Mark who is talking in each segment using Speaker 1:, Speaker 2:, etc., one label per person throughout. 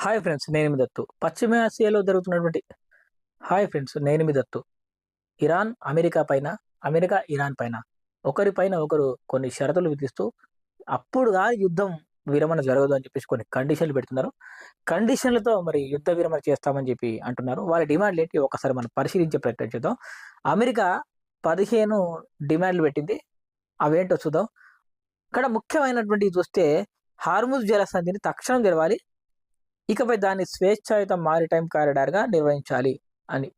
Speaker 1: Hi friends, నేను మీ దత్తు. పశ్చిమ ఆసియాలో జరుగుతున్నటువంటి హాయ్ ఫ్రెండ్స్, నేను మీ దత్తు. ఇరాన్ అమెరికా పైన, అమెరికా ఇరాన్ పైన ఒకరిపైన ఒకరు కొన్ని షరతులు విధిస్తూ అప్పుడు గాని యుద్ధం విరమణ జరగదు అని చెప్పేసి కొన్ని కండిషన్లు పెడుతున్నారు. కండిషన్లతో మరి యుద్ధ విరమణ చేస్తామని చెప్పి అంటున్నారు. వాళ్ళ డిమాండ్లు ఏంటి ఒకసారి మనం పరిశీలించే ప్రయత్నం చేద్దాం. అమెరికా 15 డిమాండ్లు పెట్టింది. అవేంటో చూద్దాం. ఇక్కడ ముఖ్యమైనటువంటివి చూస్తే హార్ముజ్ జలసంధిని తక్షణం తెరవాలి. ఇకపై దాన్ని స్వేచ్ఛాయుత మారిటైమ్ కారిడార్‌గా నిర్వహించాలి అని.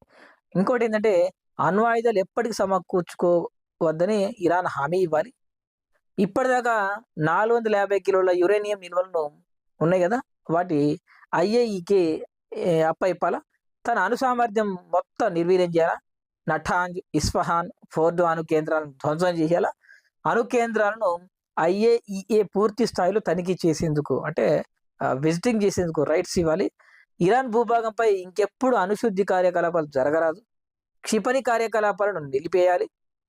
Speaker 1: ఇంకోటేంటంటే అణ్వాయుధాలు ఎప్పటికి సమకూర్చుకోవద్దని ఇరాన్ హామీ ఇవ్వాలి. ఇప్పటిదాకా 450 కిలోల యురేనియం నిల్వలను ఉన్నాయి గదా! వాటి ఐఏఈకి అప్పజెప్పాలా. తన అణు సామర్థ్యం మొత్తం నిర్వీర్యం చేయాలా. నటాంజ్, ఇస్ఫహాన్, ఫోర్డో అణు కేంద్రాలను ధ్వంసం చేసేయాలా. అణు కేంద్రాలను ఐఏఈఏ పూర్తి స్థాయిలో తనిఖీ చేసేందుకు అంటే విజిటింగ్ చేసేందుకు రైట్స్ ఇవ్వాలి. ఇరాన్ భూభాగంపై ఇంకెప్పుడు అణుశుద్ధి కార్యకలాపాలు జరగరాదు. క్షిపణి కార్యకలాపాలను నిలిపేయాలి.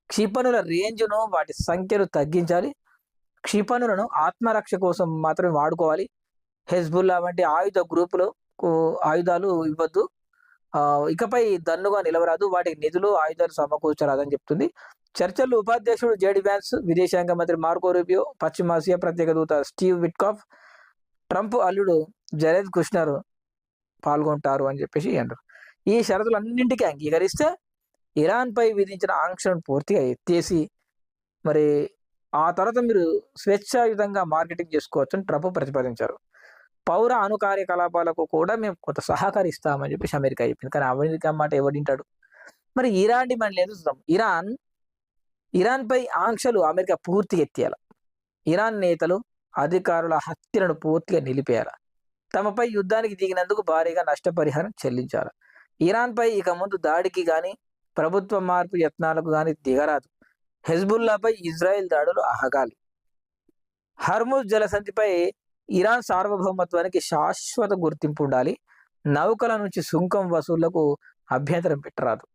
Speaker 1: క్షిపణుల రేంజ్‌ను, వాటి సంఖ్యను తగ్గించాలి. క్షిపణులను ఆత్మరక్ష కోసం మాత్రమే వాడుకోవాలి. హెజ్బుల్లా వంటి ఆయుధ గ్రూపులకు ఆయుధాలు ఇవ్వద్దు. ఇకపై దన్నుగా నిలవరాదు. వాటికి నిధులు, ఆయుధాలు సమకూర్చరాదని చెప్తుంది. చర్చల్లో ఉపాధ్యక్షుడు జేడీ వ్యాన్స్, విదేశాంగ మంత్రి మార్కో రూబియో, పశ్చిమాసియా ప్రత్యేక దూత స్టీవ్ విట్కాఫ్, ట్రంప్ అల్లుడు జరేద్ కుష్నర్ పాల్గొంటారు అని చెప్పేసి అన్నారు. ఈ షరతులన్నింటికీ అంగీకరిస్తే ఇరాన్‌పై విధించిన ఆంక్షలను పూర్తిగా ఎత్తేసి మరి ఆ తర్వాత మీరు స్వేచ్ఛాయుతంగా మార్కెటింగ్ చేసుకోవచ్చని ట్రంప్ ప్రతిపాదించారు. పౌర అణు కార్యకలాపాలకు కూడా మేము కొంత సహకరిస్తామని చెప్పేసి అమెరికా చెప్పింది. కానీ అమెరికా మాట ఎవరింటాడు? మరి ఇరాన్ డిమాండ్లు ఏందో చూద్దాం. ఇరాన్‌పై ఆంక్షలు అమెరికా పూర్తిగా ఎత్తేయాల. ఇరాన్ నేతలు, అధికారుల హత్యలను పూర్తిగా నిలిపేయాలి. తమపై యుద్ధానికి దిగినందుకు భారీగా నష్టపరిహారం చెల్లించాలి. ఇరాన్‌పై ఇక ముందు దాడికి గాని, ప్రభుత్వ మార్పు యత్నాలకు గాని దిగరాదు. హెజ్బుల్లాపై ఇజ్రాయెల్ దాడులు ఆగాలి. హర్ముజ్ జలసంధిపై ఇరాన్ సార్వభౌమత్వానికి శాశ్వత గుర్తింపు ఉండాలి. నౌకల నుంచి సుంకం వసూళ్లకు అభ్యంతరం పెట్టరాదు.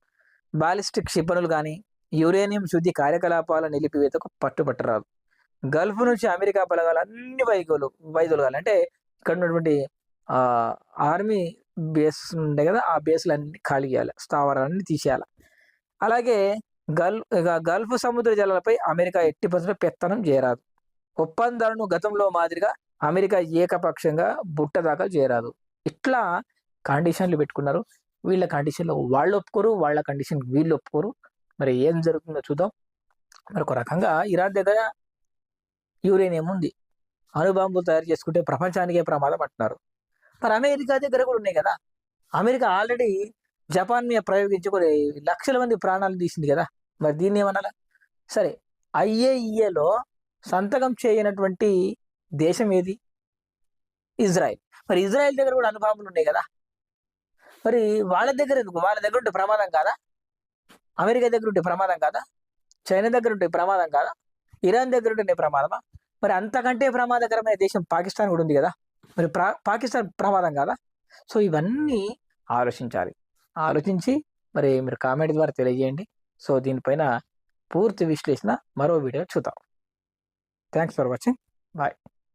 Speaker 1: బాలిస్టిక్ క్షిపణులు గాని, యురేనియం శుద్ధి కార్యకలాపాల నిలిపివేతకు పట్టుబట్టరాదు. గల్ఫ్ నుంచి అమెరికా బలగాలు అన్ని వైదొలగాలి. అంటే ఇక్కడ ఉన్నటువంటి ఆర్మీ బేస్ ఉంటాయి కదా, ఆ బేస్‌లన్నీ ఖాళీ చేయాలి. స్థావరాలన్నీ తీసేయాలి. అలాగే గల్ఫ్ సముద్ర జలాలపై అమెరికా ఎట్టి పరిస్థితుల్లో పెత్తనం చేయరాదు. ఒప్పందాలను గతంలో మాదిరిగా అమెరికా ఏకపక్షంగా బుట్ట దాఖలు చేయరాదు. ఇట్లా కండిషన్లు పెట్టుకున్నారు. వీళ్ళ కండిషన్‌లో వాళ్ళు ఒప్పుకోరు. వాళ్ళ కండిషన్ వీళ్ళు ఒప్పుకోరు. మరి ఏం జరుగుతుందో చూద్దాం. మరి ఒక రకంగా ఇరాన్ దగ్గర యురేనియం ఉంది. అణుబాంబులు తయారు చేసుకుంటే ప్రపంచానికే ప్రమాదం అంటున్నారు. మరి అమెరికా దగ్గర కూడా ఉన్నాయి కదా. అమెరికా ఆల్రెడీ జపాన్ మీద ప్రయోగించి కొన్ని లక్షల మంది ప్రాణాలు తీసింది కదా. మరి దీన్ని ఏమనాలా? సరే, ఐఏఈఏలో సంతకం చేయనటువంటి దేశం ఏది? ఇజ్రాయెల్. మరి ఇజ్రాయెల్ దగ్గర కూడా అణుబాంబులు ఉన్నాయి కదా. మరి వాళ్ళ దగ్గర ఎందుకు? వాళ్ళ దగ్గర ఉంటే ప్రమాదం కాదా? అమెరికా దగ్గర ఉంటే ప్రమాదం కాదా? చైనా దగ్గర ఉంటే ప్రమాదం కాదా? ఇరాన్ దగ్గర ఉంటే ప్రమాదమా? మరి అంతకంటే ప్రమాదకరమైన దేశం పాకిస్తాన్ కూడా ఉంది కదా. మరి పాకిస్తాన్ ప్రమాదం కాదా? సో ఇవన్నీ ఆలోచించాలి. ఆలోచించి మరి మీరు కామెంట్ ద్వారా తెలియజేయండి. సో దీనిపైన పూర్తి విశ్లేషణ మరో వీడియో చూద్దాం. Thanks for watching. బాయ్.